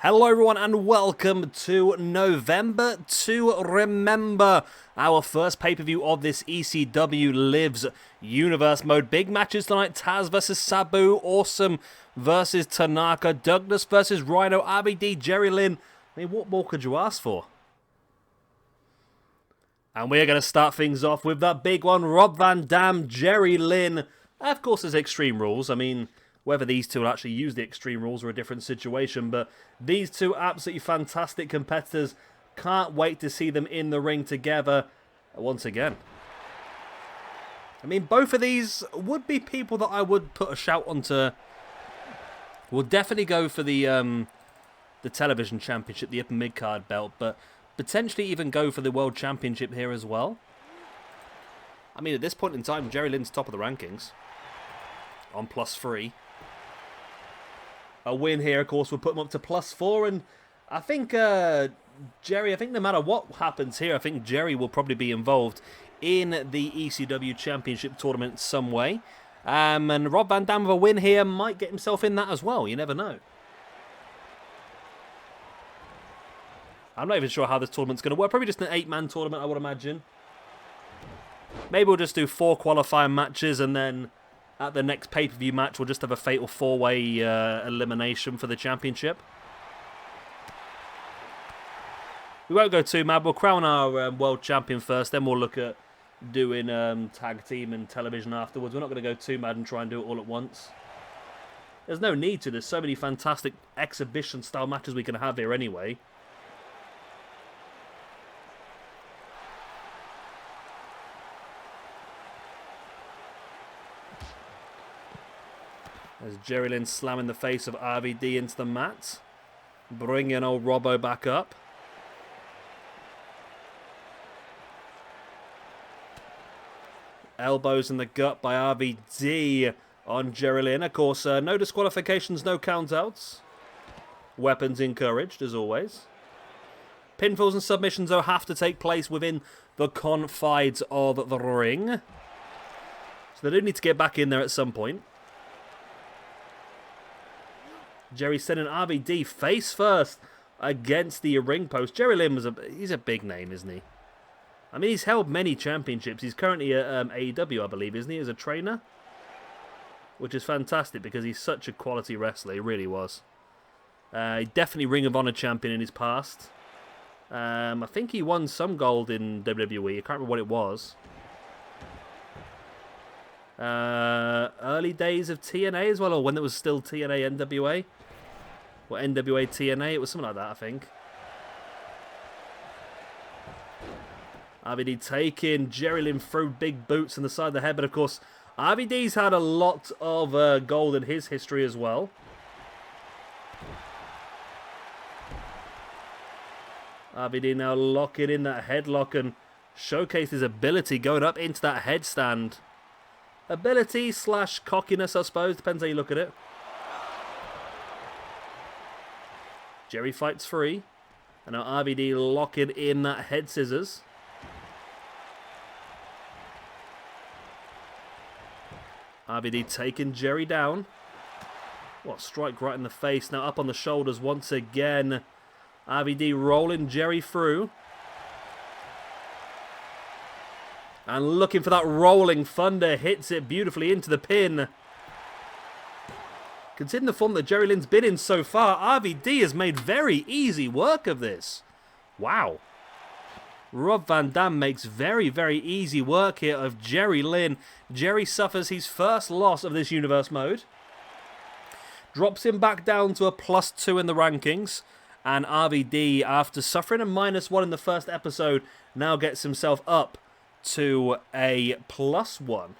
Hello everyone and welcome to November to Remember, our first pay-per-view of this ECW Lives Universe mode. Big matches tonight, Taz versus Sabu, Awesome versus Tanaka, Douglas versus Rhino, RVD, Jerry Lynn. I mean, what more could you ask for? And we're going to start things off with that big one, Rob Van Dam, Jerry Lynn. Of course, there's Extreme Rules. I mean, whether these two will actually use the Extreme Rules are a different situation, but these two absolutely fantastic competitors. Can't wait to see them in the ring together once again. I mean, both of these would be people that I would put a shout onto. We'll definitely go for the television championship, the upper mid-card belt, but potentially even go for the world championship here as well. I mean, at this point in time, Jerry Lynn's top of the rankings on +3. A win here, of course, would put him up to +4, and I think Jerry, no matter what happens here, I think Jerry will probably be involved in the ECW Championship tournament some way. And Rob Van Dam with a win here might get himself in that as well, you never know. I'm not even sure how this tournament's going to work, probably just an 8-man tournament, I would imagine. Maybe we'll just do 4 qualifying matches, and then at the next pay-per-view match, we'll just have a fatal 4-way elimination for the championship. We won't go too mad. We'll crown our world champion first, then we'll look at doing tag team and television afterwards. We're not going to go too mad and try and do it all at once. There's no need to. There's so many fantastic exhibition-style matches we can have here anyway. As Jerry Lynn slamming the face of RVD into the mat. Bringing old Robbo back up. Elbows in the gut by RVD on Jerry Lynn. Of course, no disqualifications, no countouts. Weapons encouraged, as always. Pinfalls and submissions, though, have to take place within the confines of the ring. So they do need to get back in there at some point. Jerry sending RVD face first against the ring post. Jerry Lynn he's a big name, isn't he? I mean, he's held many championships. He's currently at AEW, I believe, isn't he, as a trainer? Which is fantastic because he's such a quality wrestler. He really was. He definitely Ring of Honor champion in his past. I think he won some gold in WWE. I can't remember what it was. Early days of TNA as well, or when there was still TNA NWA. Or NWA TNA, it was something like that, I think. RVD taking Jerry Lynn through big boots on the side of the head, but of course, RVD's had a lot of gold in his history as well. RVD now locking in that headlock and showcase his ability going up into that headstand. Ability / cockiness, I suppose. Depends how you look at it. Jerry fights free. And now RVD locking in that head scissors. RVD taking Jerry down. What, strike right in the face. Now up on the shoulders once again. RVD rolling Jerry through. And looking for that rolling thunder, hits it beautifully into the pin. Considering the form that Jerry Lynn's been in so far, RVD has made very easy work of this. Wow. Rob Van Dam makes very, very easy work here of Jerry Lynn. Jerry suffers his first loss of this universe mode. Drops him back down to a +2 in the rankings. And RVD, after suffering a -1 in the first episode, now gets himself up to a +1.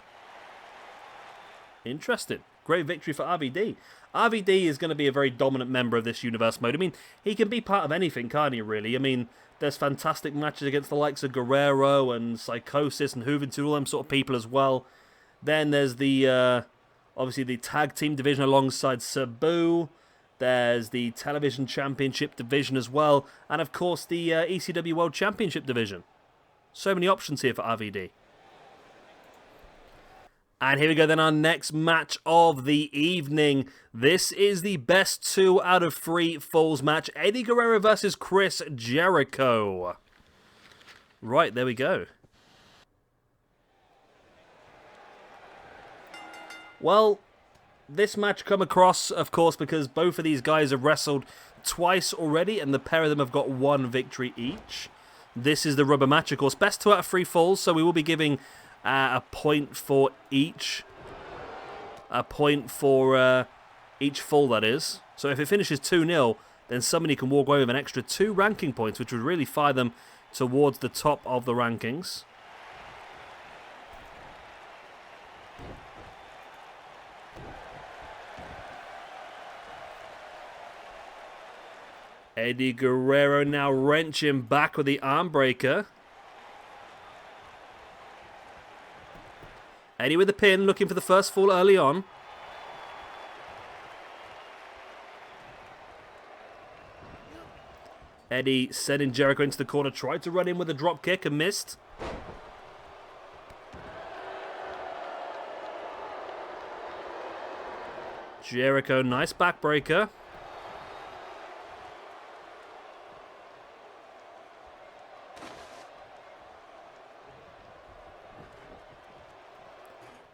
Interesting. Great victory for RVD. RVD is going to be a very dominant member of this universe mode. I mean, he can be part of anything, can't he, really? I mean, there's fantastic matches against the likes of Guerrero and Psychosis and Juventud, all them sort of people as well. Then there's the, obviously, the tag team division alongside Sabu. There's the television championship division as well. And, of course, the ECW World Championship division. So many options here for RVD. And here we go then, our next match of the evening. This is the best 2 out of 3 falls match. Eddie Guerrero versus Chris Jericho. Right, there we go. Well, this match come across, of course, because both of these guys have wrestled twice already, and the pair of them have got 1 victory each. This is the rubber match, of course. Best 2 out of 3 falls, so we will be giving a point for each. A point for each fall, that is. So if it finishes 2-0, then somebody can walk away with an extra 2 ranking points, which would really fire them towards the top of the rankings. Eddie Guerrero now wrenching back with the arm breaker. Eddie with the pin, looking for the first fall early on. Eddie sending Jericho into the corner, tried to run in with a drop kick and missed. Jericho, nice backbreaker.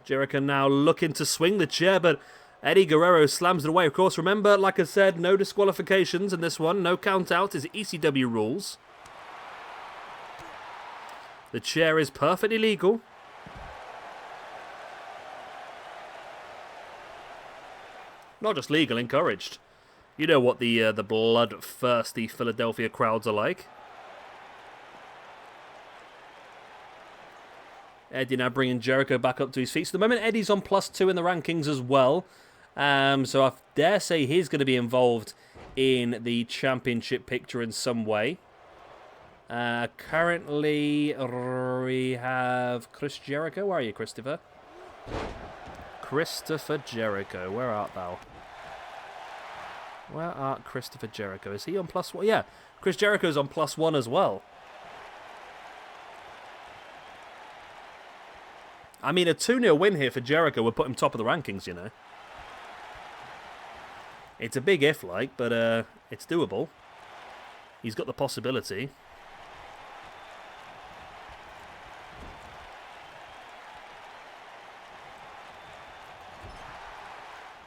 Jericho now looking to swing the chair, but Eddie Guerrero slams it away. Of course, remember, like I said, no disqualifications in this one. No count out is ECW rules. The chair is perfectly legal. Not just legal, encouraged. You know what the bloodthirsty Philadelphia crowds are like. Eddie now bringing Jericho back up to his feet. So at the moment, Eddie's on +2 in the rankings as well. So I dare say he's going to be involved in the championship picture in some way. Currently, we have Chris Jericho. Where are you, Christopher? Christopher Jericho. Where art thou? Where art Christopher Jericho? Is he on +1? Yeah, Chris Jericho's on +1 as well. I mean, a 2-0 win here for Jericho would put him top of the rankings, you know. It's a big if, like, but it's doable. He's got the possibility.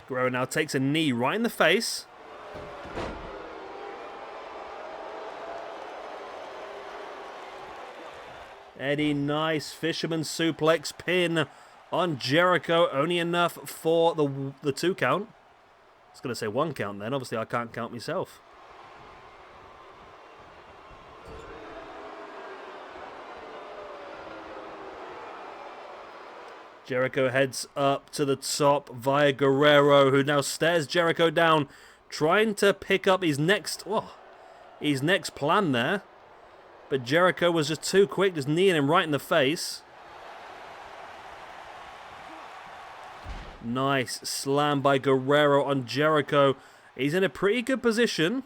Guerrero now takes a knee right in the face. Eddie, nice fisherman suplex pin on Jericho. Only enough for the 2 count. I was going to say 1 count then. Obviously, I can't count myself. Jericho heads up to the top via Guerrero, who now stares Jericho down, trying to pick up his next plan there. But Jericho was just too quick, just kneeing him right in the face. Nice slam by Guerrero on Jericho. He's in a pretty good position.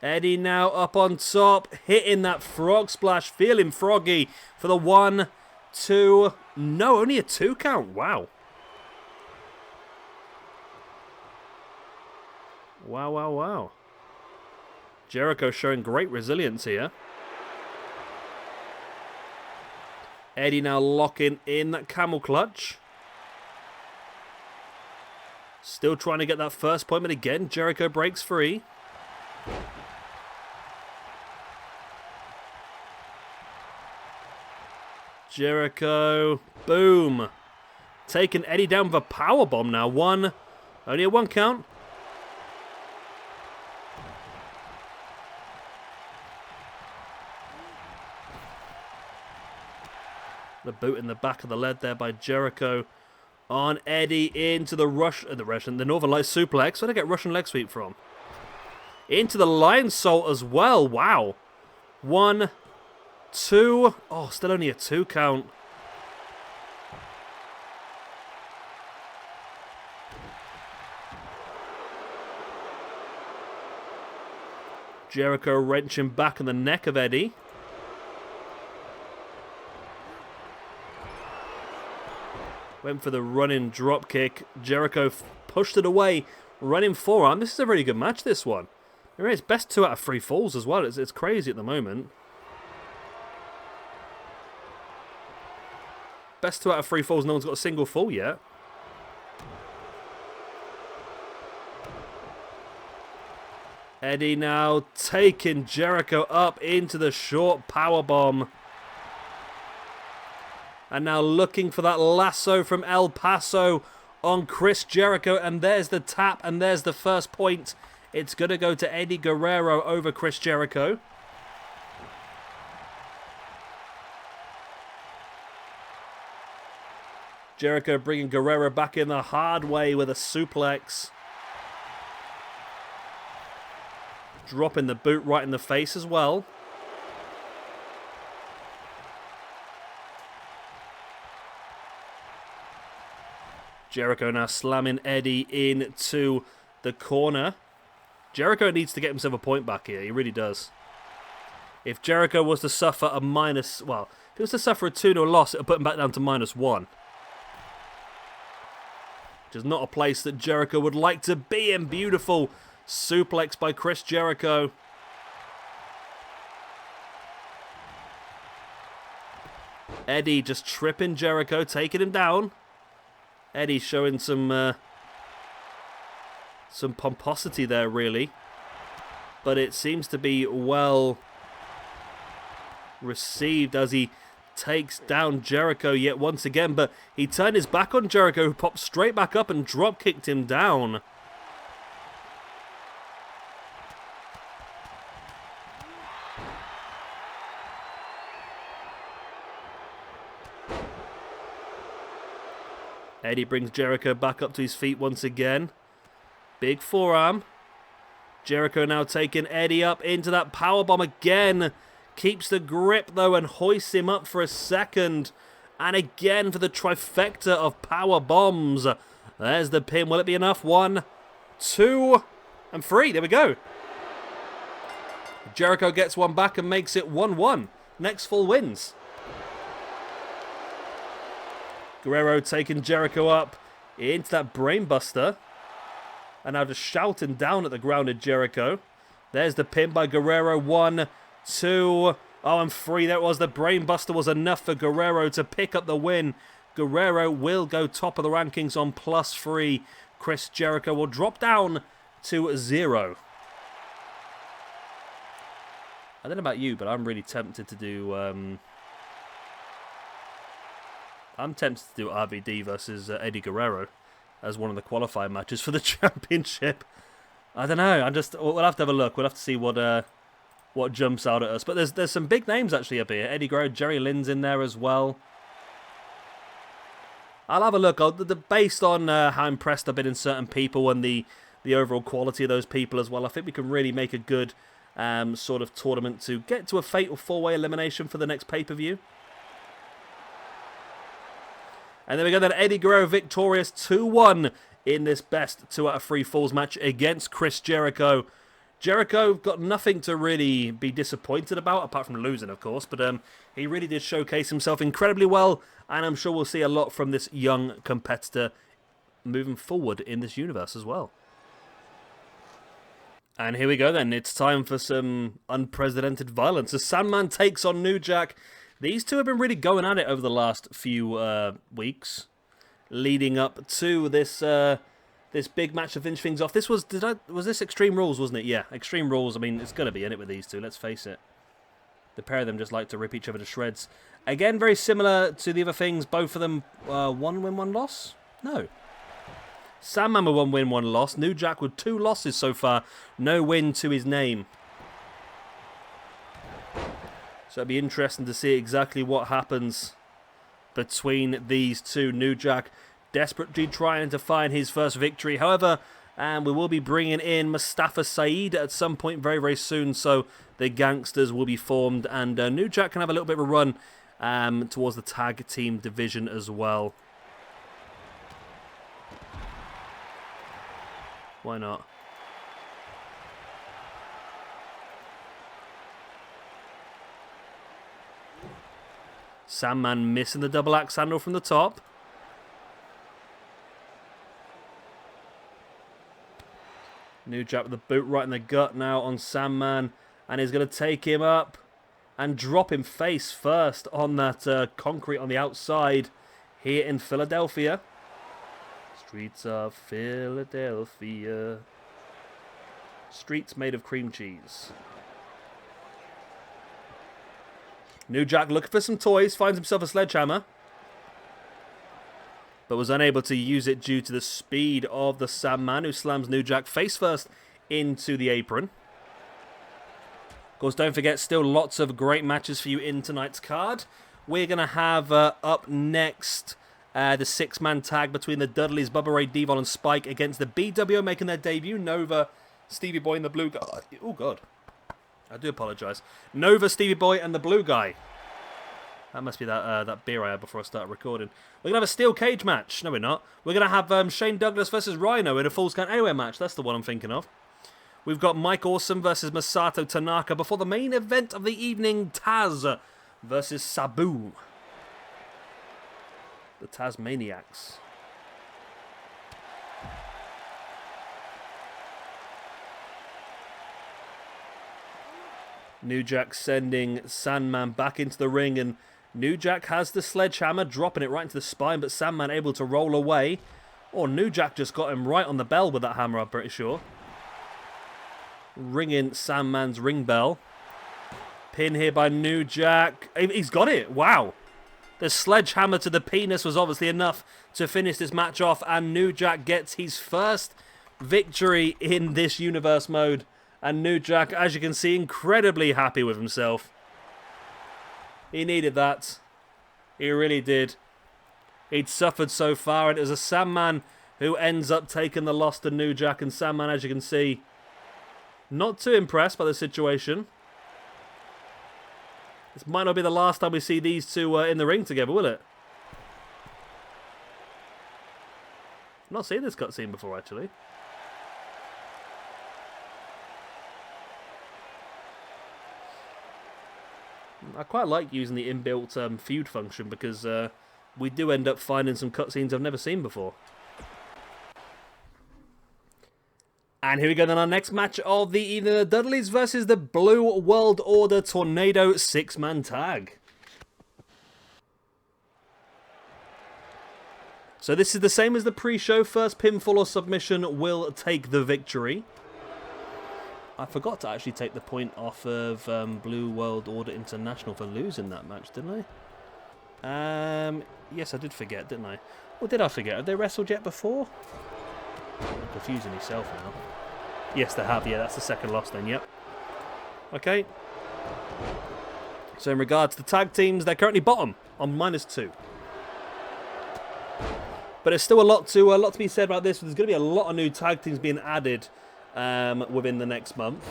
Eddie now up on top, hitting that frog splash, feeling froggy for the 1, 2. No, only a 2 count. Wow. Wow, wow, wow. Jericho showing great resilience here. Eddie now locking in that camel clutch. Still trying to get that first point, but again, Jericho breaks free. Jericho, boom. Taking Eddie down with a powerbomb now. Only a 1 count. The boot in the back of the leg there by Jericho on Eddie into the Northern Light suplex. Where did I get Russian leg sweep from? Into the Lion Salt as well. Wow. 1, 2. Oh, still only a 2 count. Jericho wrenching back on the neck of Eddie. Went for the running drop kick. Jericho pushed it away. Running forearm. This is a really good match, this one. It's best 2 out of 3 falls as well. It's crazy at the moment. Best 2 out of 3 falls. No one's got a single fall yet. Eddie now taking Jericho up into the short powerbomb. And now looking for that lasso from El Paso on Chris Jericho. And there's the tap, and there's the first point. It's going to go to Eddie Guerrero over Chris Jericho. Jericho bringing Guerrero back in the hard way with a suplex. Dropping the boot right in the face as well. Jericho now slamming Eddie into the corner. Jericho needs to get himself a point back here. He really does. If Jericho was to suffer a minus... Well, if he was to suffer a 2-0 loss, it would put him back down to -1. Which is not a place that Jericho would like to be in. Beautiful suplex by Chris Jericho. Eddie just tripping Jericho, taking him down. Eddie showing some pomposity there, really. But it seems to be well received as he takes down Jericho yet once again. But he turned his back on Jericho, who popped straight back up and drop kicked him down. Eddie brings Jericho back up to his feet once again. Big forearm. Jericho now taking Eddie up into that powerbomb again. Keeps the grip though and hoists him up for a second. And again for the trifecta of power bombs. There's the pin. Will it be enough? 1, 2, and 3. There we go. Jericho gets one back and makes it 1-1. Next full wins. Guerrero taking Jericho up into that brainbuster. And now just shouting down at the grounded Jericho. There's the pin by Guerrero. 1, 2, and 3. There it was. The brainbuster was enough for Guerrero to pick up the win. Guerrero will go top of the rankings on +3. Chris Jericho will drop down to 0. I don't know about you, but I'm really tempted to do... I'm tempted to do RVD versus Eddie Guerrero as one of the qualifying matches for the championship. I don't know. We'll have to have a look. We'll have to see what jumps out at us. But there's some big names actually up here. Eddie Guerrero, Jerry Lynn's in there as well. I'll have a look. Based on how impressed I've been in certain people and the overall quality of those people as well, I think we can really make a good sort of tournament to get to a fatal 4-way elimination for the next pay-per-view. And there we go then, Eddie Guerrero victorious 2-1 in this best 2 out of 3 falls match against Chris Jericho. Jericho got nothing to really be disappointed about, apart from losing, of course. But he really did showcase himself incredibly well. And I'm sure we'll see a lot from this young competitor moving forward in this universe as well. And here we go then. It's time for some unprecedented violence. As Sandman takes on New Jack. These two have been really going at it over the last few weeks, leading up to this this big match to finish things off. This was this Extreme Rules, wasn't it? Yeah, Extreme Rules. I mean, it's going to be in it with these two. Let's face it. The pair of them just like to rip each other to shreds. Again, very similar to the other things. Both of them 1 win, 1 loss. No. Sandman with 1 win, 1 loss. New Jack with 2 losses so far. No win to his name. So it'll be interesting to see exactly what happens between these two. New Jack desperately trying to find his first victory. However, we will be bringing in Mustafa Saeed at some point very, very soon. So the gangsters will be formed. And New Jack can have a little bit of a run towards the tag team division as well. Why not? Sandman missing the double axe handle from the top. New Jack with the boot right in the gut now on Sandman. And he's going to take him up and drop him face first on that concrete on the outside here in Philadelphia. Streets of Philadelphia. Streets made of cream cheese. New Jack looking for some toys, finds himself a sledgehammer, but was unable to use it due to the speed of the Sandman, who slams New Jack face first into the apron. Of course, don't forget, still lots of great matches for you in tonight's card. We're going to have up next the 6-man tag between the Dudleys, Bubba Ray, Devon, and Spike against the BWO making their debut. Nova, Stevie Boy, and the Blue Guy. Oh, God. I do apologise. Nova, Stevie Boy, and the Blue Guy. That must be that beer I had before I started recording. We're going to have a steel cage match. No, we're not. We're going to have Shane Douglas versus Rhino in a Falls Count Anywhere match. That's the one I'm thinking of. We've got Mike Awesome versus Masato Tanaka before the main event of the evening, Taz versus Sabu. The Tasmaniacs. New Jack sending Sandman back into the ring, and New Jack has the sledgehammer, dropping it right into the spine, but Sandman able to roll away. Or New Jack just got him right on the bell with that hammer, I'm pretty sure. Ringing Sandman's ring bell. Pin here by New Jack. He's got it. Wow. The sledgehammer to the penis was obviously enough to finish this match off, and New Jack gets his first victory in this universe mode. And New Jack, as you can see, incredibly happy with himself. He needed that. He really did. He'd suffered so far, and it was a Sandman who ends up taking the loss to New Jack. And Sandman, as you can see, not too impressed by the situation. This might not be the last time we see these two in the ring together, will it? I've not seen this cutscene before, actually. I quite like using the inbuilt feud function because we do end up finding some cutscenes I've never seen before. And here we go then, our next match of the evening, the Dudleys versus the Blue World Order Tornado 6-man tag. So this is the same as the pre-show. First pinfall or submission will take the victory. I forgot to actually take the point off of Blue World Order International for losing that match, didn't I? Yes, I did forget, didn't I? Or did I forget? Have they wrestled yet before? I'm confusing myself now. Yes, they have. Yeah, that's the second loss then, yep. Okay. So in regards to the tag teams, they're currently bottom on -2. But there's still a lot to be said about this. There's going to be a lot of new tag teams being added within the next month.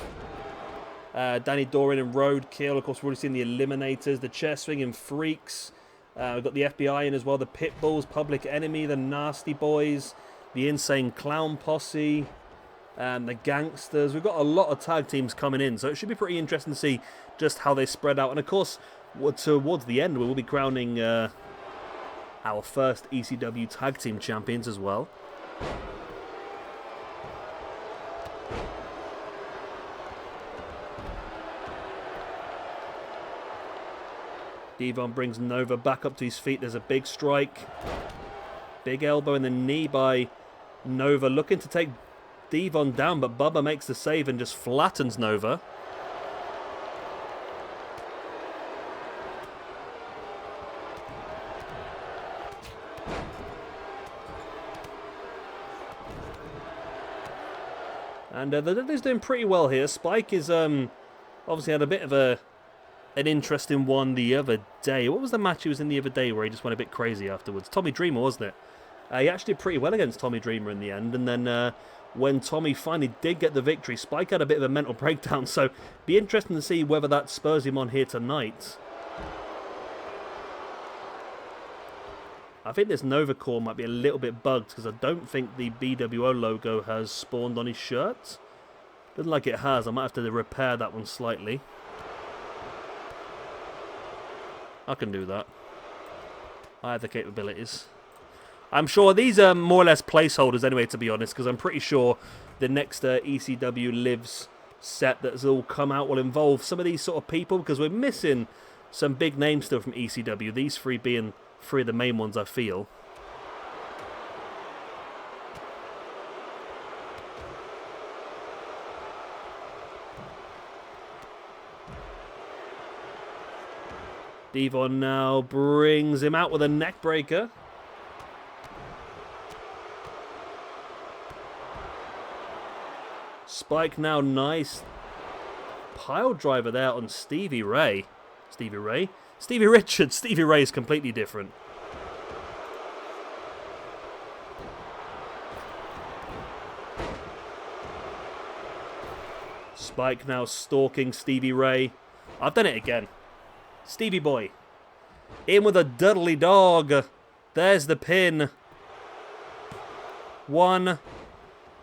Danny Doran and Roadkill. Of course, we've already seen the Eliminators, the Chair Swinging Freaks. We've got the FBI in as well, the Pitbulls, Public Enemy, the Nasty Boys, the Insane Clown Posse, the Gangsters. We've got a lot of tag teams coming in, so it should be pretty interesting to see just how they spread out. And of course, towards the end, we will be crowning our first ECW tag team champions as well. Devon brings Nova back up to his feet. There's a big strike. Big elbow in the knee by Nova. Looking to take Devon down, but Bubba makes the save and just flattens Nova. And the Dudley's doing pretty well here. Spike is obviously had a bit of an interesting one the other day. What was the match he was in the other day where he just went a bit crazy afterwards? Tommy Dreamer, wasn't it? He actually did pretty well against Tommy Dreamer in the end. And then when Tommy finally did get the victory, Spike had a bit of a mental breakdown. So be interesting to see whether that spurs him on here tonight. I think this Nova core might be a little bit bugged because I don't think the BWO logo has spawned on his shirt. Doesn't like it has. I might have to repair that one slightly. I can do that. I have the capabilities. I'm sure these are more or less placeholders anyway, to be honest, because I'm pretty sure the next ECW Lives set that's all come out will involve some of these sort of people, because we're missing some big names still from ECW, these three being three of the main ones, I feel. Devon now brings him out with a neck breaker. Spike now, nice pile driver there on Stevie Ray. Stevie Richards. Stevie Ray is completely different. Spike now stalking Stevie Ray. I've done it again. Stevie boy. In with a Dudley dog. There's the pin. 1,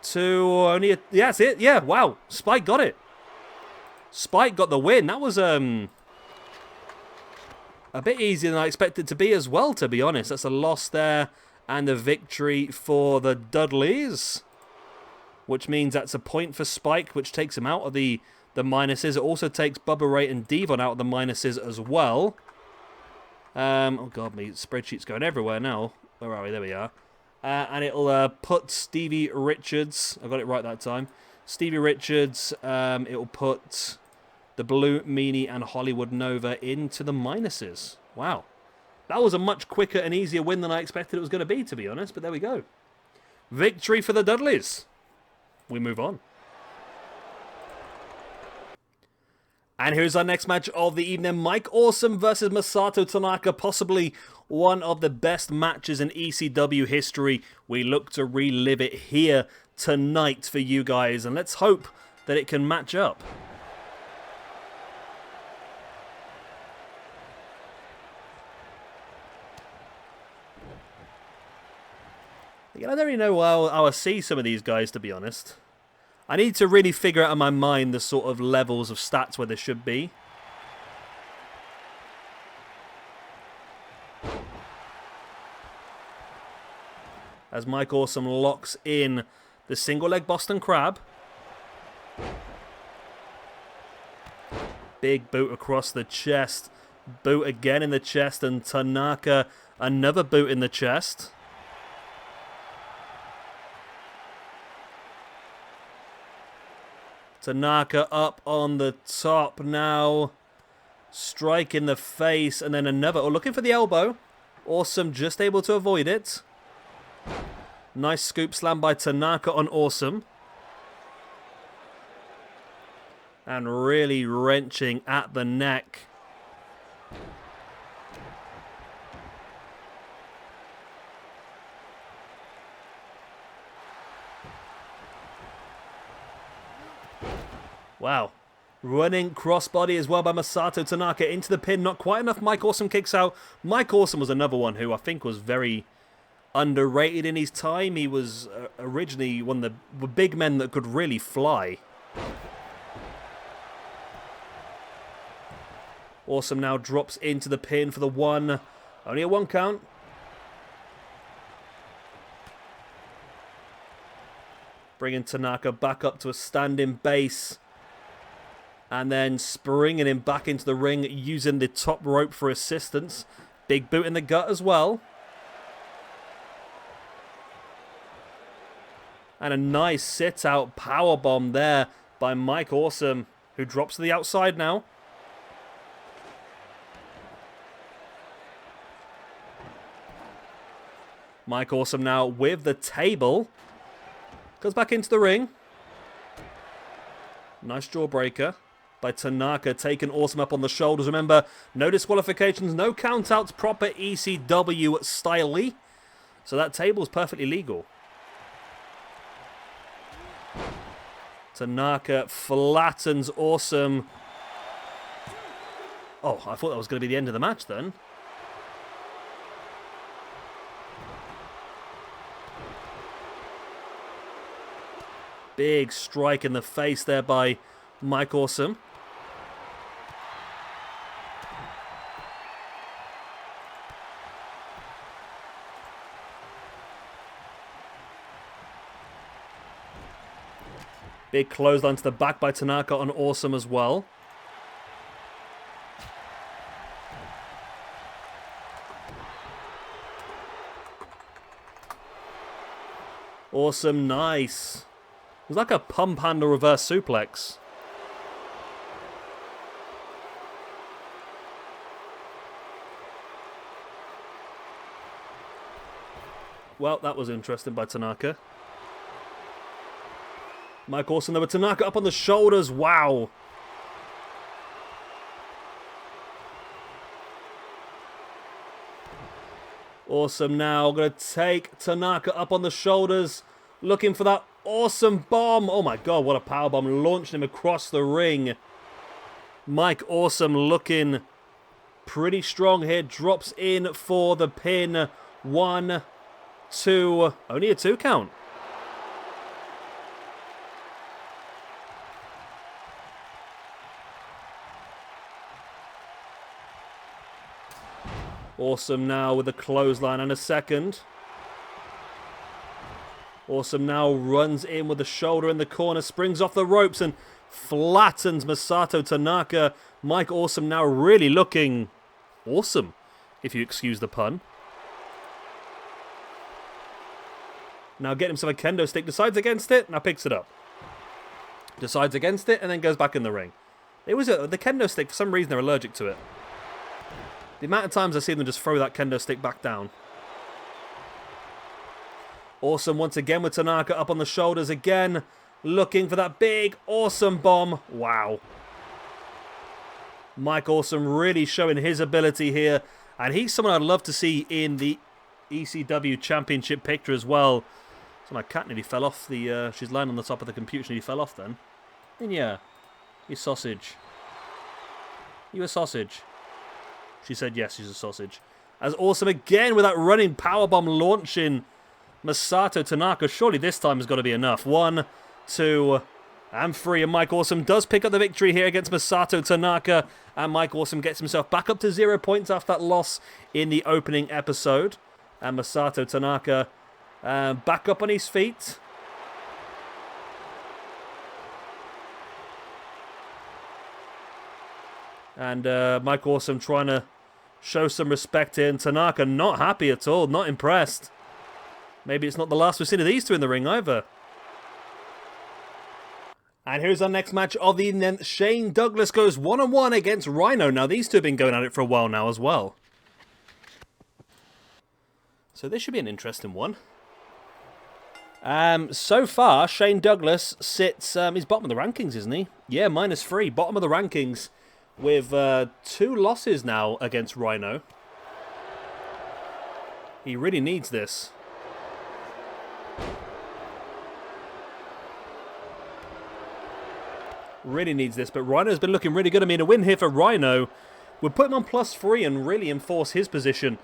2, only yeah, that's it. Yeah, wow. Spike got it. Spike got the win. That was a bit easier than I expected it to be as well, to be honest. That's a loss there and a victory for the Dudleys, which means that's a point for Spike, which takes him out of the minuses. It also takes Bubba Ray and Devon out of the minuses as well. Oh god, my spreadsheet's going everywhere now. Where are we? There we are. And it'll put Stevie Richards, I got it right that time. Stevie Richards, it'll put the Blue Meanie and Hollywood Nova into the minuses. Wow. That was a much quicker and easier win than I expected it was going to be, to be honest. But there we go. Victory for the Dudleys. We move on. And here's our next match of the evening. Mike Awesome versus Masato Tanaka. Possibly one of the best matches in ECW history. We look to relive it here tonight for you guys. And let's hope that it can match up. I don't really know how I see some of these guys, to be honest. I need to really figure out in my mind the sort of levels of stats where there should be. As Mike Awesome locks in the single leg Boston Crab. Big boot across the chest. Boot again in the chest, and Tanaka another boot in the chest. Tanaka up on the top now. Strike in the face, and then another. Oh, looking for the elbow. Awesome just able to avoid it. Nice scoop slam by Tanaka on Awesome. And really wrenching at the neck. Wow. Running crossbody as well by Masato Tanaka into the pin. Not quite enough. Mike Awesome kicks out. Mike Awesome was another one who I think was very underrated in his time. He was originally one of the big men that could really fly. Awesome now drops into the pin for the 1. Only a 1 count. Bringing Tanaka back up to a standing base. And then springing him back into the ring using the top rope for assistance. Big boot in the gut as well. And a nice sit-out powerbomb there by Mike Awesome, who drops to the outside now. Mike Awesome now with the table. Goes back into the ring. Nice jawbreaker by Tanaka, taking Awesome up on the shoulders. Remember, no disqualifications, no countouts, proper ECW style-y. So that table is perfectly legal. Tanaka flattens Awesome. Oh, I thought that was going to be the end of the match then. Big strike in the face there by Mike Awesome. Big clothesline to the back by Tanaka on Awesome as well. Awesome, nice. It was like a pump handle reverse suplex. Well, that was interesting by Tanaka. Mike Awesome, though, with Tanaka up on the shoulders. Wow. Awesome now. Going to take Tanaka up on the shoulders. Looking for that awesome bomb. Oh my god, what a powerbomb. Launching him across the ring. Mike Awesome looking pretty strong here. Drops in for the pin. 1, 2. Only a 2 count. Awesome now with a clothesline and a second. Awesome now runs in with the shoulder in the corner, springs off the ropes and flattens Masato Tanaka. Mike Awesome now really looking awesome, if you excuse the pun. Now getting himself a kendo stick, decides against it, now picks it up. Decides against it and then goes back in the ring. The kendo stick, for some reason they're allergic to it. The amount of times I see them just throw that kendo stick back down. Awesome once again with Tanaka up on the shoulders again. Looking for that big, awesome bomb. Wow. Mike Awesome really showing his ability here. And he's someone I'd love to see in the ECW Championship picture as well. So my cat nearly fell off the... she's lying on the top of the computer. She nearly fell off then. And yeah, you sausage. You a sausage? She said yes, she's a sausage. As Awesome again with that running powerbomb launching Masato Tanaka. Surely this time has got to be enough. 1, 2, and 3. And Mike Awesome does pick up the victory here against Masato Tanaka. And Mike Awesome gets himself back up to 0 points after that loss in the opening episode. And Masato Tanaka back up on his feet. And Mike Awesome trying to show some respect here. And Tanaka not happy at all. Not impressed. Maybe it's not the last we've seen of these two in the ring either. And here's our next match of the evening. Shane Douglas goes one-on-one against Rhino. Now these two have been going at it for a while now as well. So this should be an interesting one. So far, Shane Douglas sits... he's bottom of the rankings, isn't he? Yeah, -3. Bottom of the rankings. With 2 losses now against Rhino. He really needs this. Really needs this, but Rhino's been looking really good. I mean, a win here for Rhino would put him on +3 and really enforce his position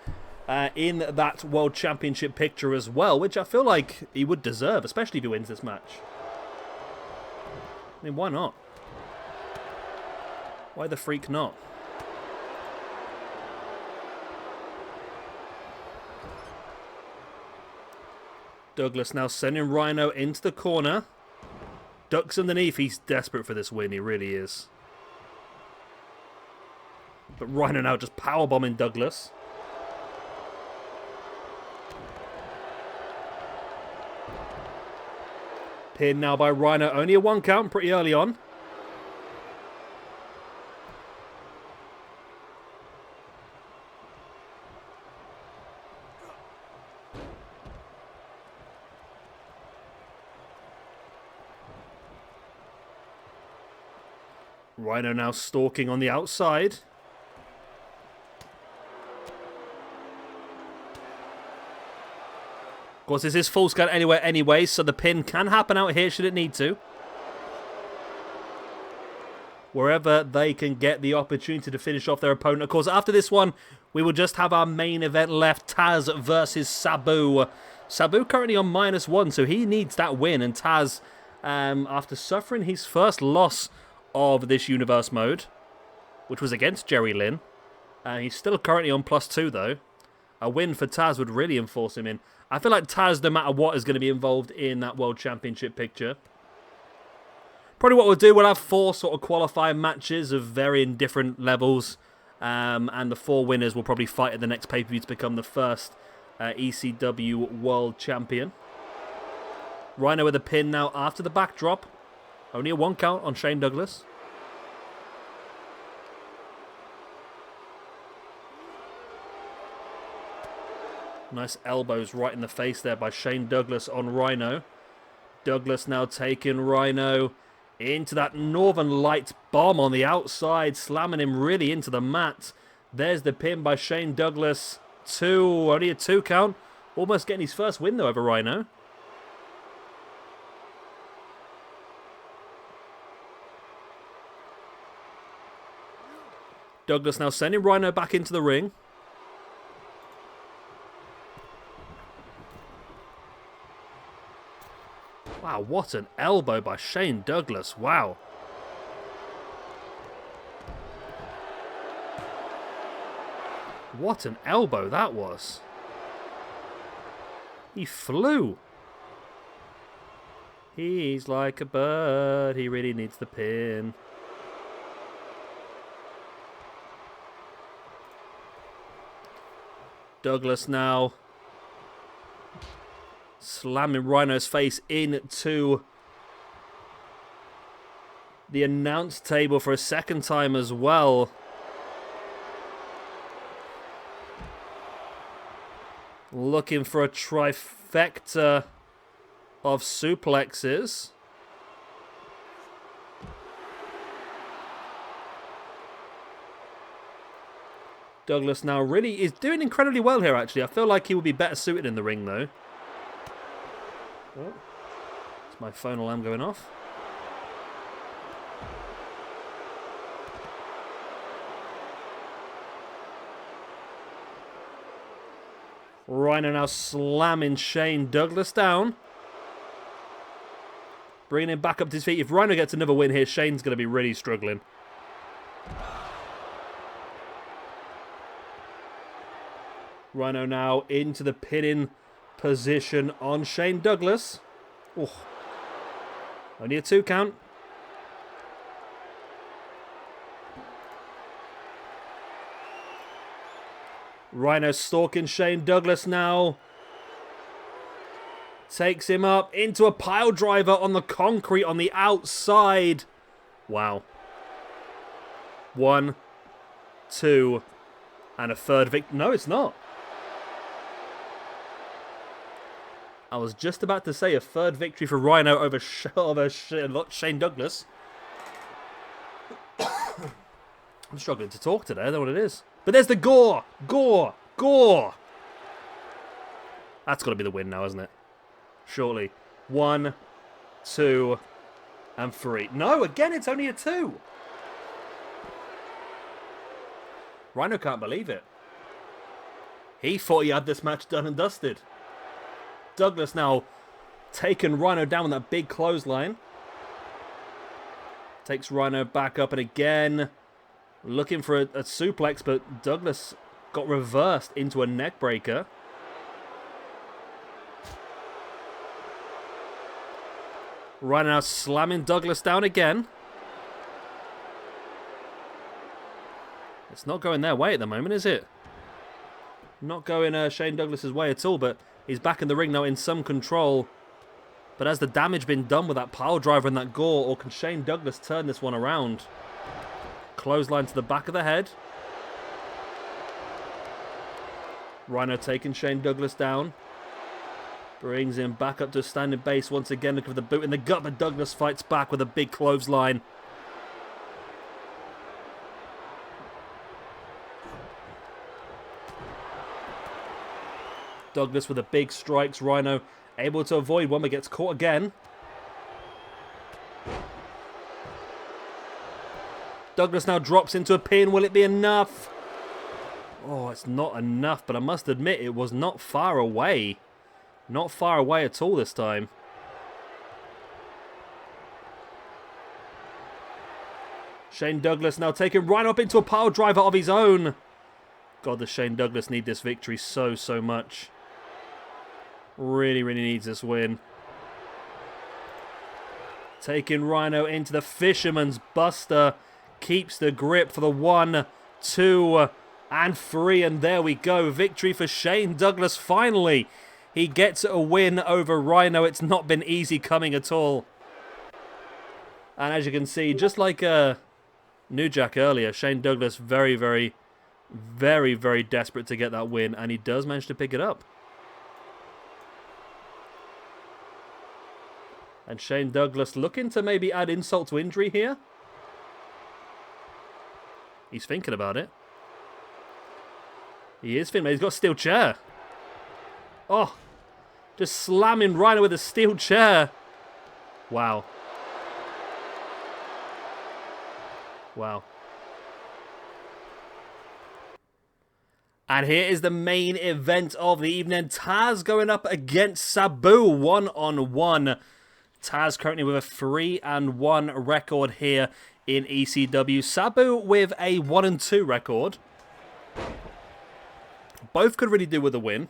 in that World Championship picture as well, which I feel like he would deserve, especially if he wins this match. I mean, why not? Why the freak not? Douglas now sending Rhino into the corner. Ducks underneath. He's desperate for this win. He really is. But Rhino now just powerbombing Douglas. Pin now by Rhino. Only a 1 count pretty early on. Rhino now stalking on the outside. Of course, this is full scan anywhere anyway, so the pin can happen out here should it need to. Wherever they can get the opportunity to finish off their opponent. Of course, after this one, we will just have our main event left. Taz versus Sabu. Sabu currently on -1, so he needs that win. And Taz, after suffering his first loss of this universe mode, which was against Jerry Lynn. He's still currently on +2 though. A win for Taz would really enforce him in. I feel like Taz, no matter what, is going to be involved in that World Championship picture. Probably what we'll do, we'll have 4 sort of qualifying matches of varying different levels. And the 4 winners will probably fight at the next pay-per-view to become the first ECW World Champion. Rhino with a pin now after the backdrop. Only a 1 count on Shane Douglas. Nice elbows right in the face there by Shane Douglas on Rhino. Douglas now taking Rhino into that Northern Lights bomb on the outside, slamming him really into the mat. There's the pin by Shane Douglas. Only a 2 count. Almost getting his first win though over Rhino. Douglas now sending Rhino back into the ring. Wow, what an elbow by Shane Douglas. Wow. What an elbow that was. He flew. He's like a bird. He really needs the pin. Douglas now slamming Rhino's face into the announce table for a second time as well. Looking for a trifecta of suplexes. Douglas now really is doing incredibly well here, actually. I feel like he would be better suited in the ring, though. Oh, it's my phone alarm going off. Rhino now slamming Shane Douglas down. Bringing him back up to his feet. If Rhino gets another win here, Shane's going to be really struggling. Rhino now into the pinning position on Shane Douglas. Oh, only a 2 count. Rhino stalking Shane Douglas now. Takes him up into a pile driver on the concrete on the outside. Wow. 1, 2, and a third victory. No, it's not. I was just about to say a third victory for Rhino over Shane Douglas. I'm struggling to talk today, I don't know what it is. But there's the gore! Gore! Gore! That's got to be the win now, isn't it? Surely. 1, 2, and 3. No, again, it's only a 2. Rhino can't believe it. He thought he had this match done and dusted. Douglas now taking Rhino down with that big clothesline. Takes Rhino back up and again looking for a suplex, but Douglas got reversed into a neck breaker. Rhino now slamming Douglas down again. It's not going their way at the moment, is it? Not going Shane Douglas's way at all, but he's back in the ring now in some control. But has the damage been done with that pile driver and that gore, or can Shane Douglas turn this one around? Clothesline to the back of the head. Rhino taking Shane Douglas down. Brings him back up to a standing base once again, looking for the boot in the gut, but Douglas fights back with a big clothesline. Douglas with the big strikes. Rhino able to avoid one, but gets caught again. Douglas now drops into a pin. Will it be enough? Oh, it's not enough, but I must admit it was not far away. Not far away at all this time. Shane Douglas now taking Rhino up into a pile driver of his own. God, does Shane Douglas need this victory so much. Really needs this win. Taking Rhino into the Fisherman's Buster. Keeps the grip for the 1, 2, and 3. And there we go. Victory for Shane Douglas finally. He gets a win over Rhino. It's not been easy coming at all. And as you can see, just like New Jack earlier, Shane Douglas very, very desperate to get that win. And he does manage to pick it up. And Shane Douglas looking to maybe add insult to injury here. He's thinking about it. He is thinking. He's got a steel chair. Oh, just slamming Rhino with a steel chair. Wow. Wow. And here is the main event of the evening. Taz going up against Sabu 1-on-1. Taz currently with a 3-1 record here in ECW. Sabu with a 1-2 record. Both could really do with a win.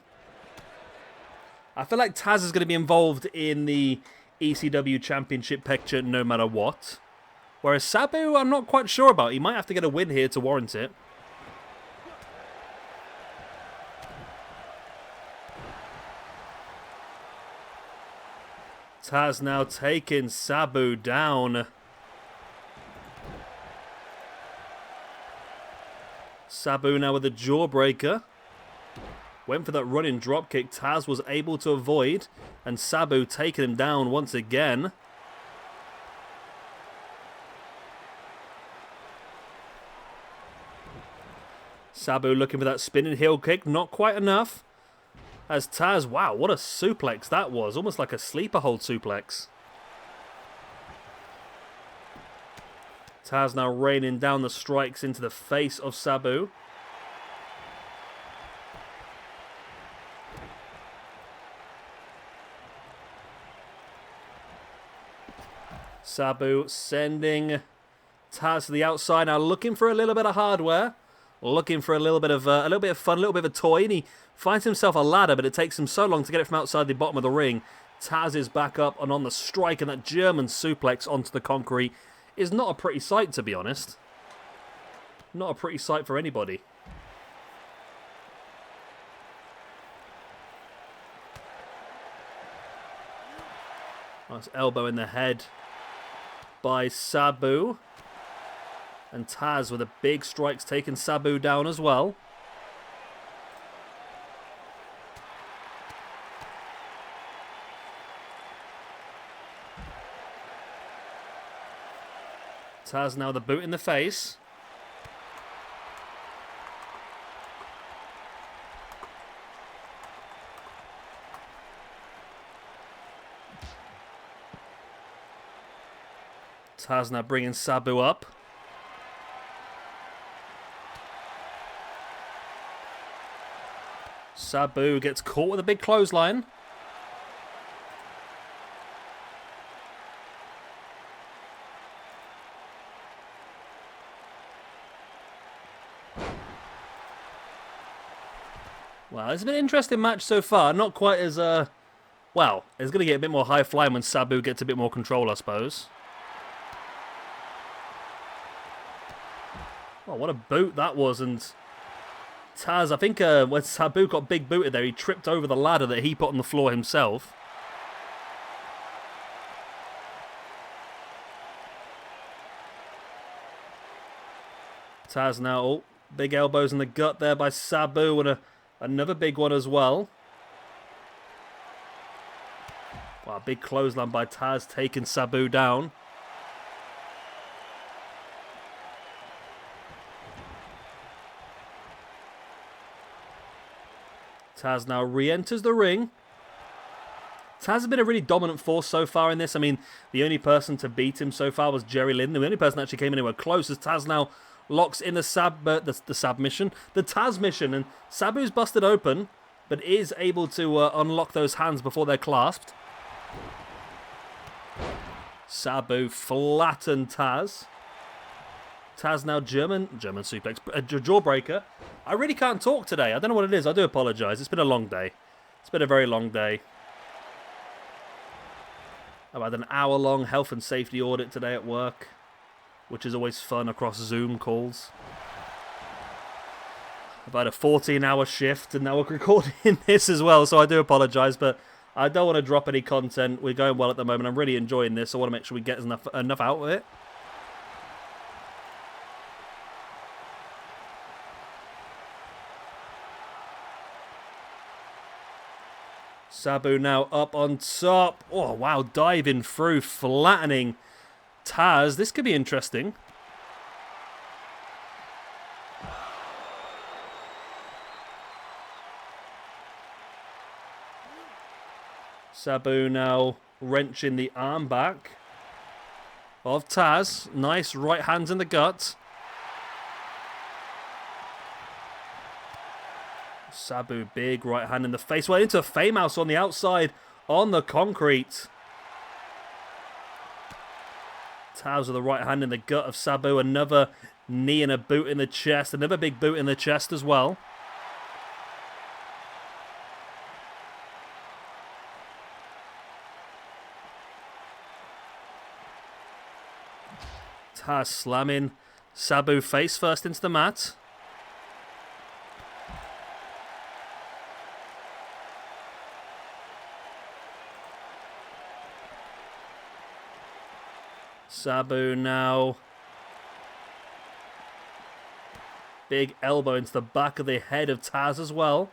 I feel like Taz is going to be involved in the ECW Championship picture no matter what. Whereas Sabu, I'm not quite sure about. He might have to get a win here to warrant it. Taz now taking Sabu down. Sabu now with a jawbreaker. Went for that running dropkick. Taz was able to avoid. And Sabu taking him down once again. Sabu looking for that spinning heel kick. Not quite enough. As Taz, wow, what a suplex that was. Almost like a sleeper hold suplex. Taz now raining down the strikes into the face of Sabu. Sabu sending Taz to the outside. Now looking for a little bit of hardware. Looking for a little bit of fun, a little bit of a toy. And he finds himself a ladder, but it takes him so long to get it from outside the bottom of the ring. Taz is back up and on the strike, and that German suplex onto the concrete is not a pretty sight, to be honest. Not a pretty sight for anybody. Nice elbow in the head by Sabu. And Taz with the big strikes taking Sabu down as well. Taz now the boot in the face. Taz now bringing Sabu up. Sabu gets caught with a big clothesline. Well, it's been an interesting match so far. Not quite as, well, it's going to get a bit more high flying when Sabu gets a bit more control, I suppose. Well, what a boot that was, and Taz, I think when Sabu got big booted there, he tripped over the ladder that he put on the floor himself. Taz now, oh, big elbows in the gut there by Sabu, and another big one as well. Wow, big clothesline by Taz taking Sabu down. Taz now re-enters the ring. Taz has been a really dominant force so far in this. I mean, the only person to beat him so far was Jerry Lynn. The only person that actually came anywhere close as Taz now locks in the Sab mission, the Taz mission, and Sabu's busted open, but is able to unlock those hands before they're clasped. Sabu flattened Taz. Taz now German suplex, jawbreaker. I really can't talk today. I don't know what it is. I do apologise. It's been a long day. It's been a very long day. I've had an hour-long health and safety audit today at work, which is always fun across Zoom calls. I've had a 14-hour shift, and now we're recording this as well, so I do apologise, but I don't want to drop any content. We're going well at the moment. I'm really enjoying this. I want to make sure we get enough out of it. Sabu now up on top. Oh, wow. Diving through, flattening Taz. This could be interesting. Sabu now wrenching the arm back of Taz. Nice right hands in the gut. Sabu, big right hand in the face. Well, into a Fame House on the outside on the concrete. Taz with the right hand in the gut of Sabu. Another knee and a boot in the chest. Another big boot in the chest as well. Taz slamming Sabu face first into the mat. Sabu now. Big elbow into the back of the head of Taz as well.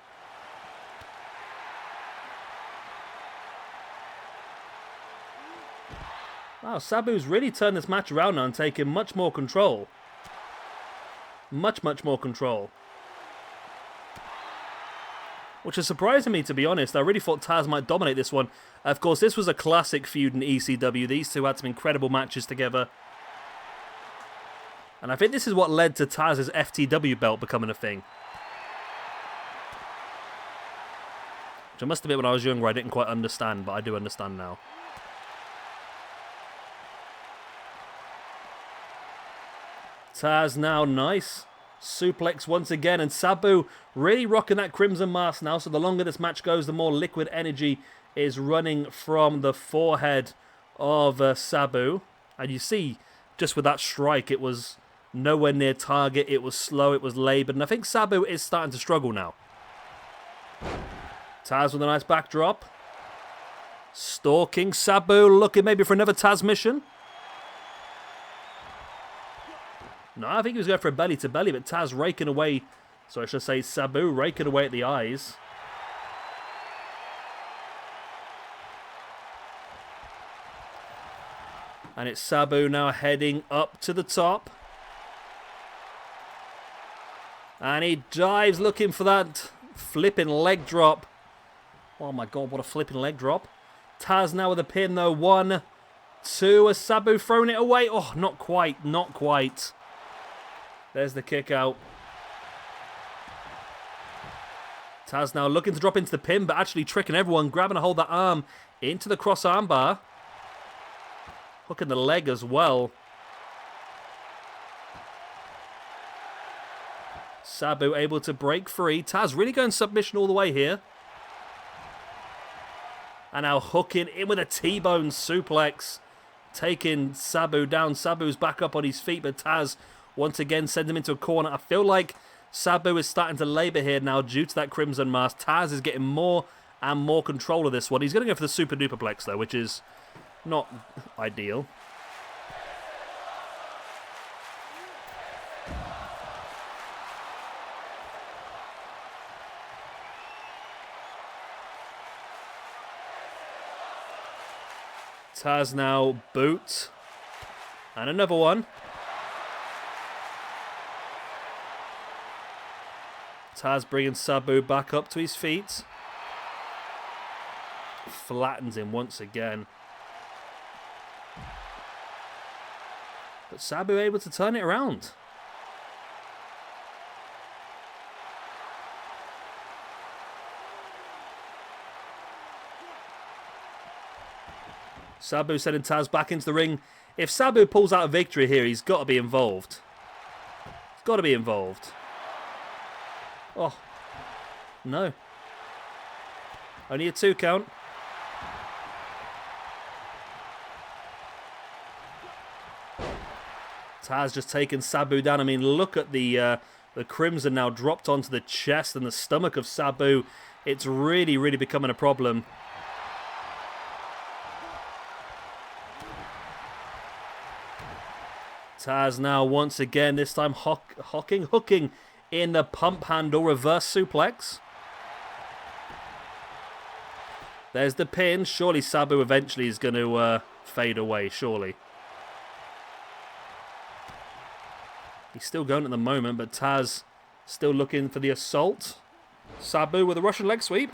Wow, Sabu's really turned this match around now and taken much more control. Much more control. Which is surprising me, to be honest. I really thought Taz might dominate this one. Of course, this was a classic feud in ECW. These two had some incredible matches together. And I think this is what led to Taz's FTW belt becoming a thing. Which I must admit, when I was younger, I didn't quite understand, but I do understand now. Taz now, nice. Suplex once again, and Sabu really rocking that Crimson Mask now, so the longer this match goes, the more liquid energy is running from the forehead of Sabu. And you see, just with that strike, it was nowhere near target, it was slow, it was laboured, and I think Sabu is starting to struggle now. Taz with a nice backdrop. Stalking Sabu, looking maybe for another Taz mission. No, I think he was going for a belly-to-belly, but Taz raking away, so I should say Sabu raking away at the eyes. And it's Sabu now heading up to the top. And he dives looking for that flipping leg drop. Oh my god, what a flipping leg drop. Taz now with a pin though. 1, 2, as Sabu throwing it away. Oh, not quite, not quite. There's the kick out. Taz now looking to drop into the pin, but actually tricking everyone, grabbing a hold of that arm into the cross arm bar. Hooking the leg as well. Sabu able to break free. Taz really going submission all the way here. And now hooking in with a T-bone suplex. Taking Sabu down. Sabu's back up on his feet, but Taz once again sends him into a corner. I feel like Sabu is starting to labour here now due to that Crimson Mask. Taz is getting more and more control of this one. He's going to go for the Super Duperplex though, which is not ideal. Taz now boot. And another one. Taz bringing Sabu back up to his feet. Flattens him once again. But Sabu able to turn it around. Sabu sending Taz back into the ring. If Sabu pulls out a victory here, he's got to be involved. He's got to be involved. Oh, no. Only a 2 count. Taz just taking Sabu down. I mean, look at the Crimson now dropped onto the chest and the stomach of Sabu. It's really, really becoming a problem. Taz now once again, this time hooking in the pump handle reverse suplex. There's the pin. Surely Sabu eventually is going to fade away, surely. He's still going at the moment, but Taz still looking for the assault. Sabu with a Russian leg sweep.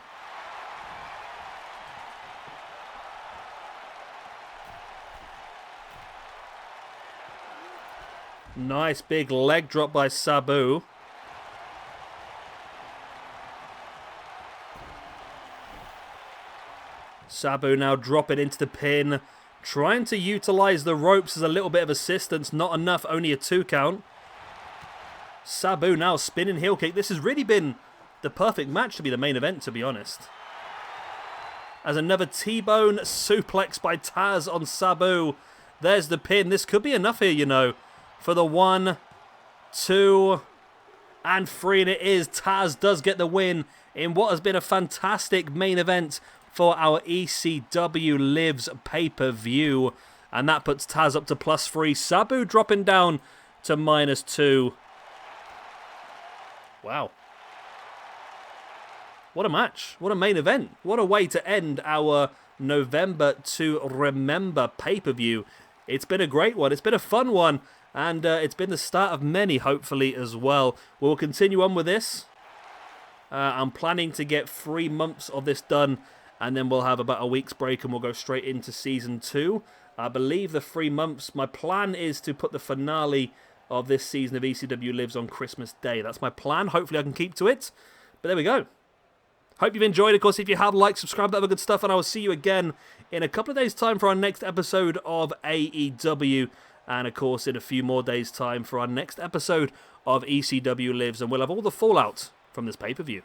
Nice big leg drop by Sabu. Sabu now dropping into the pin. Trying to utilize the ropes as a little bit of assistance. Not enough, only a 2 count. Sabu now spinning heel kick. This has really been the perfect match to be the main event, to be honest. As another T-bone suplex by Taz on Sabu. There's the pin. This could be enough here, you know. For the 1, 2, and 3. And it is. Taz does get the win in what has been a fantastic main event for our ECW Lives pay-per-view. And that puts Taz up to +3. Sabu dropping down to -2. Wow. What a match. What a main event. What a way to end our November to Remember pay-per-view. It's been a great one. It's been a fun one. And it's been the start of many, hopefully, as well. We'll continue on with this. I'm planning to get 3 months of this done. And then we'll have about a week's break and we'll go straight into Season 2. I believe the 3 months, my plan is to put the finale of this season of ECW Lives on Christmas Day. That's my plan. Hopefully I can keep to it. But there we go. Hope you've enjoyed. Of course, if you have, like, subscribe, that other good stuff. And I will see you again in a couple of days' time for our next episode of AEW. And, of course, in a few more days' time for our next episode of ECW Lives. And we'll have all the fallout from this pay-per-view.